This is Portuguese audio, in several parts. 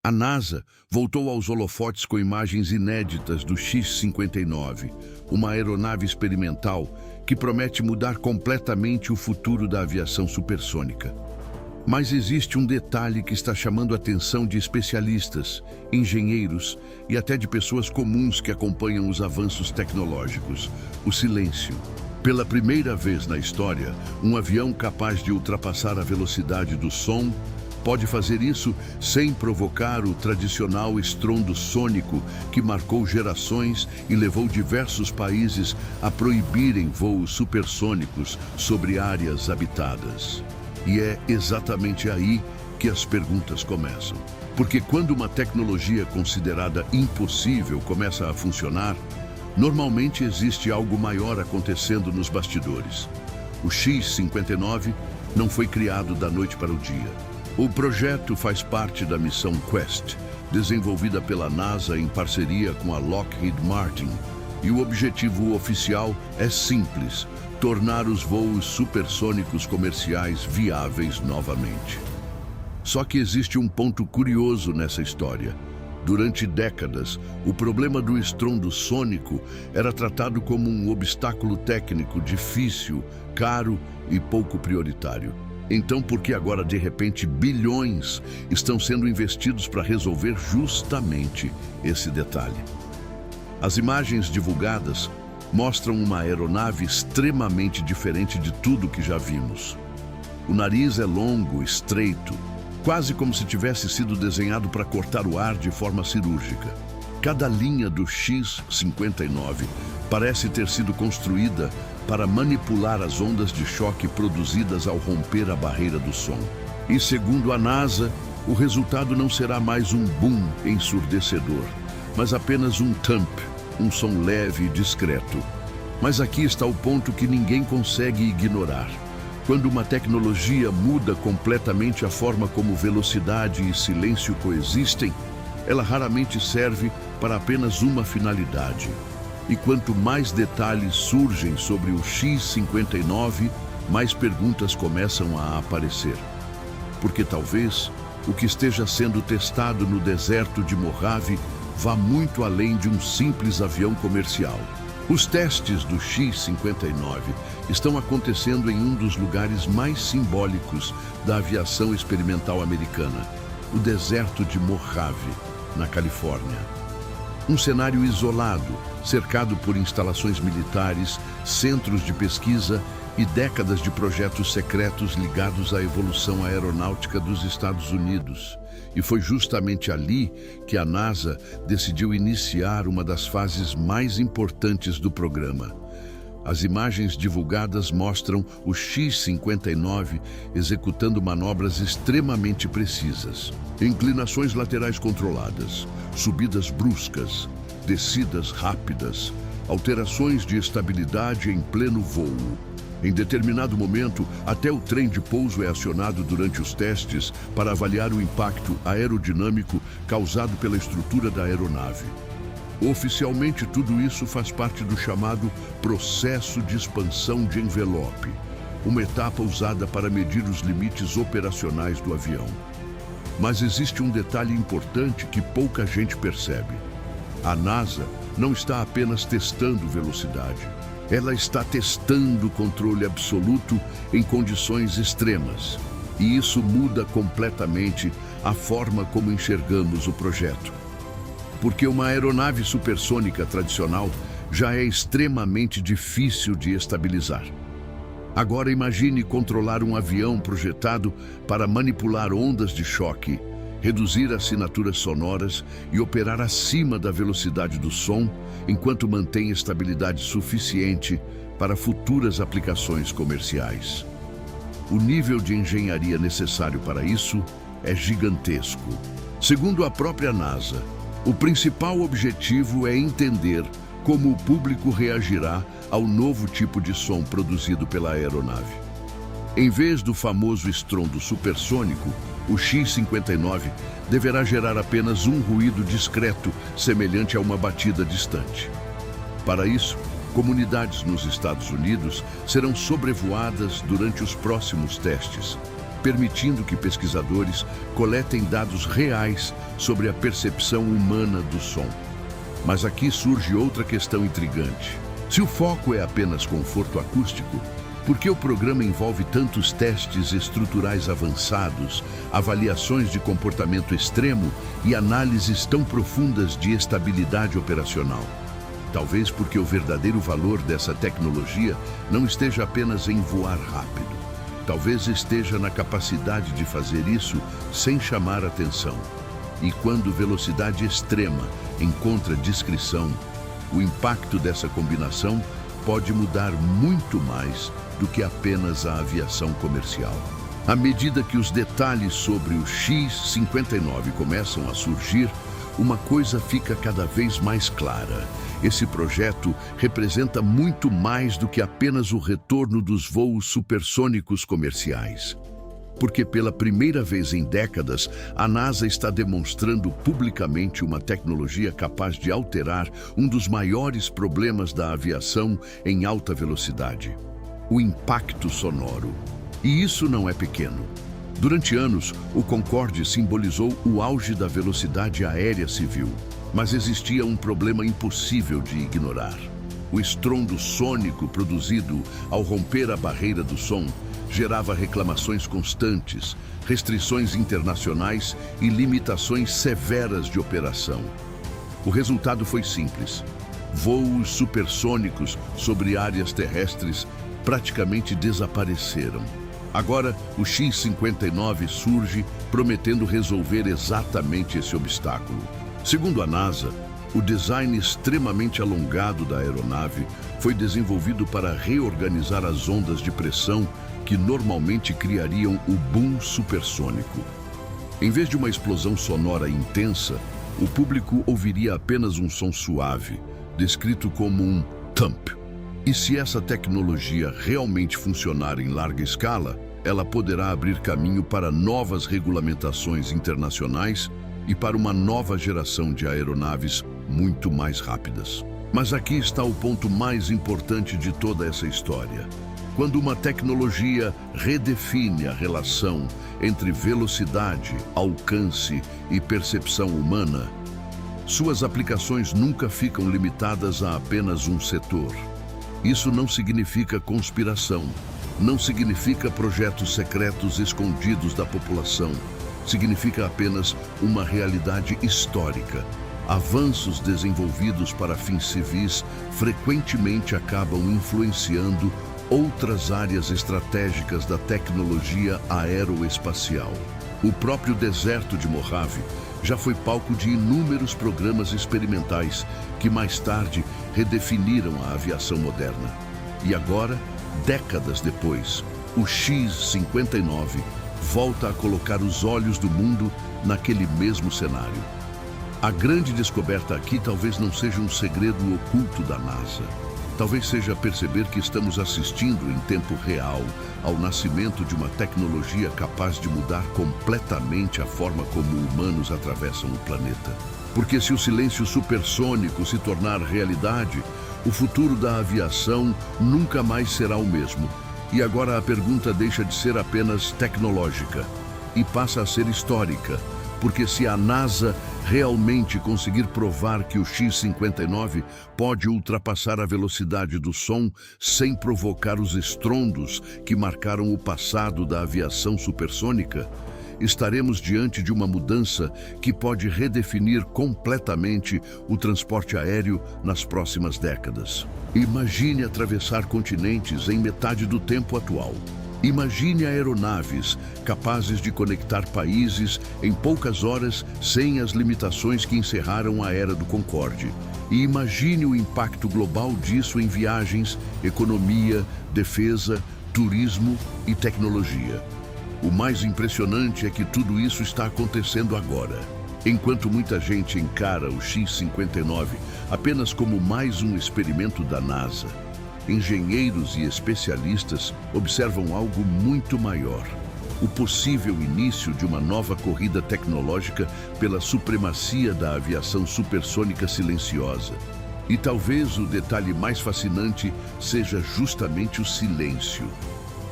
A NASA voltou aos holofotes com imagens inéditas do X-59, uma aeronave experimental que promete mudar completamente o futuro da aviação supersônica. Mas existe um detalhe que está chamando a atenção de especialistas, engenheiros e até de pessoas comuns que acompanham os avanços tecnológicos: o silêncio. Pela primeira vez na história, um avião capaz de ultrapassar a velocidade do som pode fazer isso sem provocar o tradicional estrondo sônico que marcou gerações e levou diversos países a proibirem voos supersônicos sobre áreas habitadas. E é exatamente aí que as perguntas começam. Porque quando uma tecnologia considerada impossível começa a funcionar, normalmente existe algo maior acontecendo nos bastidores. O X-59 não foi criado da noite para o dia. O projeto faz parte da missão Quest, desenvolvida pela NASA em parceria com a Lockheed Martin. E o objetivo oficial é simples: tornar os voos supersônicos comerciais viáveis novamente. Só que existe um ponto curioso nessa história. Durante décadas, o problema do estrondo sônico era tratado como um obstáculo técnico difícil, caro e pouco prioritário. Então, por que agora, de repente, bilhões estão sendo investidos para resolver justamente esse detalhe? As imagens divulgadas mostram uma aeronave extremamente diferente de tudo que já vimos. O nariz é longo, estreito, quase como se tivesse sido desenhado para cortar o ar de forma cirúrgica. Cada linha do X-59 parece ter sido construída para manipular as ondas de choque produzidas ao romper a barreira do som. E segundo a NASA, o resultado não será mais um boom ensurdecedor, mas apenas um thump, um som leve e discreto. Mas aqui está o ponto que ninguém consegue ignorar. Quando uma tecnologia muda completamente a forma como velocidade e silêncio coexistem, ela raramente serve para apenas uma finalidade. E quanto mais detalhes surgem sobre o X-59, mais perguntas começam a aparecer. Porque talvez o que esteja sendo testado no deserto de Mojave vá muito além de um simples avião comercial. Os testes do X-59 estão acontecendo em um dos lugares mais simbólicos da aviação experimental americana, o deserto de Mojave, na Califórnia. Um cenário isolado, cercado por instalações militares, centros de pesquisa e décadas de projetos secretos ligados à evolução aeronáutica dos Estados Unidos. E foi justamente ali que a NASA decidiu iniciar uma das fases mais importantes do programa. As imagens divulgadas mostram o X-59 executando manobras extremamente precisas. Inclinações laterais controladas, subidas bruscas, descidas rápidas, alterações de estabilidade em pleno voo. Em determinado momento, até o trem de pouso é acionado durante os testes para avaliar o impacto aerodinâmico causado pela estrutura da aeronave. Oficialmente, tudo isso faz parte do chamado processo de expansão de envelope, uma etapa usada para medir os limites operacionais do avião. Mas existe um detalhe importante que pouca gente percebe. A NASA não está apenas testando velocidade. Ela está testando controle absoluto em condições extremas. E isso muda completamente a forma como enxergamos o projeto. Porque uma aeronave supersônica tradicional já é extremamente difícil de estabilizar. Agora imagine controlar um avião projetado para manipular ondas de choque, reduzir assinaturas sonoras e operar acima da velocidade do som, enquanto mantém estabilidade suficiente para futuras aplicações comerciais. O nível de engenharia necessário para isso é gigantesco. Segundo a própria NASA, o principal objetivo é entender como o público reagirá ao novo tipo de som produzido pela aeronave. Em vez do famoso estrondo supersônico, o X-59 deverá gerar apenas um ruído discreto, semelhante a uma batida distante. Para isso, comunidades nos Estados Unidos serão sobrevoadas durante os próximos testes. permitindo que pesquisadores coletem dados reais sobre a percepção humana do som. Mas aqui surge outra questão intrigante. Se o foco é apenas conforto acústico, por que o programa envolve tantos testes estruturais avançados, avaliações de comportamento extremo e análises tão profundas de estabilidade operacional? Talvez porque o verdadeiro valor dessa tecnologia não esteja apenas em voar rápido. Talvez esteja na capacidade de fazer isso sem chamar atenção. E quando velocidade extrema encontra discrição, o impacto dessa combinação pode mudar muito mais do que apenas a aviação comercial. À medida que os detalhes sobre o X-59 começam a surgir, uma coisa fica cada vez mais clara. Esse projeto representa muito mais do que apenas o retorno dos voos supersônicos comerciais. Porque pela primeira vez em décadas, a NASA está demonstrando publicamente uma tecnologia capaz de alterar um dos maiores problemas da aviação em alta velocidade: o impacto sonoro. E isso não é pequeno. Durante anos, o Concorde simbolizou o auge da velocidade aérea civil, mas existia um problema impossível de ignorar. O estrondo sônico produzido ao romper a barreira do som gerava reclamações constantes, restrições internacionais e limitações severas de operação. O resultado foi simples: voos supersônicos sobre áreas terrestres praticamente desapareceram. Agora, o X-59 surge prometendo resolver exatamente esse obstáculo. Segundo a NASA, o design extremamente alongado da aeronave foi desenvolvido para reorganizar as ondas de pressão que normalmente criariam o boom supersônico. Em vez de uma explosão sonora intensa, o público ouviria apenas um som suave, descrito como um thump. E se essa tecnologia realmente funcionar em larga escala, ela poderá abrir caminho para novas regulamentações internacionais e para uma nova geração de aeronaves muito mais rápidas. Mas aqui está o ponto mais importante de toda essa história. Quando uma tecnologia redefine a relação entre velocidade, alcance e percepção humana, suas aplicações nunca ficam limitadas a apenas um setor. Isso não significa conspiração, não significa projetos secretos escondidos da população. Significa apenas uma realidade histórica. Avanços desenvolvidos para fins civis frequentemente acabam influenciando outras áreas estratégicas da tecnologia aeroespacial. O próprio deserto de Mojave já foi palco de inúmeros programas experimentais que mais tarde redefiniram a aviação moderna. E agora, décadas depois, o X-59 volta a colocar os olhos do mundo naquele mesmo cenário. A grande descoberta aqui talvez não seja um segredo oculto da NASA. Talvez seja perceber que estamos assistindo em tempo real ao nascimento de uma tecnologia capaz de mudar completamente a forma como humanos atravessam o planeta. Porque se o silêncio supersônico se tornar realidade, o futuro da aviação nunca mais será o mesmo. E agora a pergunta deixa de ser apenas tecnológica e passa a ser histórica. Porque se a NASA realmente conseguir provar que o X-59 pode ultrapassar a velocidade do som sem provocar os estrondos que marcaram o passado da aviação supersônica, estaremos diante de uma mudança que pode redefinir completamente o transporte aéreo nas próximas décadas. Imagine atravessar continentes em metade do tempo atual. Imagine aeronaves capazes de conectar países em poucas horas sem as limitações que encerraram a era do Concorde. E imagine o impacto global disso em viagens, economia, defesa, turismo e tecnologia. O mais impressionante é que tudo isso está acontecendo agora. Enquanto muita gente encara o X-59 apenas como mais um experimento da NASA, engenheiros e especialistas observam algo muito maior: o possível início de uma nova corrida tecnológica pela supremacia da aviação supersônica silenciosa. E talvez o detalhe mais fascinante seja justamente o silêncio.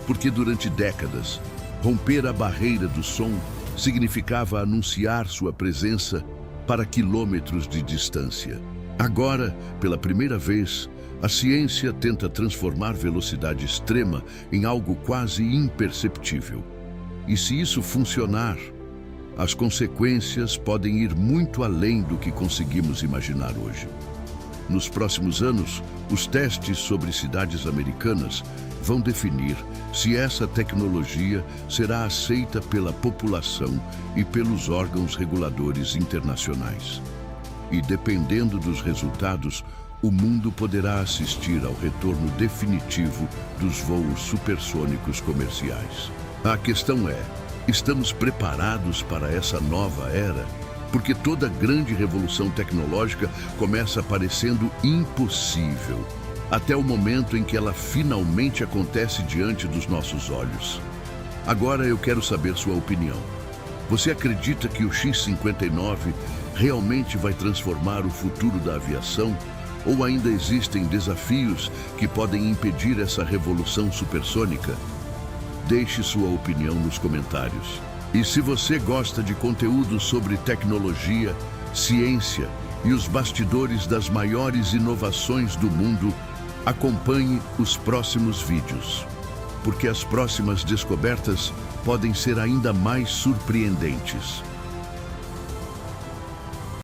Porque durante décadas, Romper a barreira do som significava anunciar sua presença para quilômetros de distância. Agora, pela primeira vez, a ciência tenta transformar velocidade extrema em algo quase imperceptível. E se isso funcionar, as consequências podem ir muito além do que conseguimos imaginar hoje. Nos próximos anos, os testes sobre cidades americanas vão definir se essa tecnologia será aceita pela população e pelos órgãos reguladores internacionais. E dependendo dos resultados, o mundo poderá assistir ao retorno definitivo dos voos supersônicos comerciais. A questão é, estamos preparados para essa nova era? Porque toda grande revolução tecnológica começa parecendo impossível, até o momento em que ela finalmente acontece diante dos nossos olhos. Agora eu quero saber sua opinião. Você acredita que o X-59 realmente vai transformar o futuro da aviação? Ou ainda existem desafios que podem impedir essa revolução supersônica? Deixe sua opinião nos comentários. E se você gosta de conteúdo sobre tecnologia, ciência e os bastidores das maiores inovações do mundo, acompanhe os próximos vídeos, porque as próximas descobertas podem ser ainda mais surpreendentes.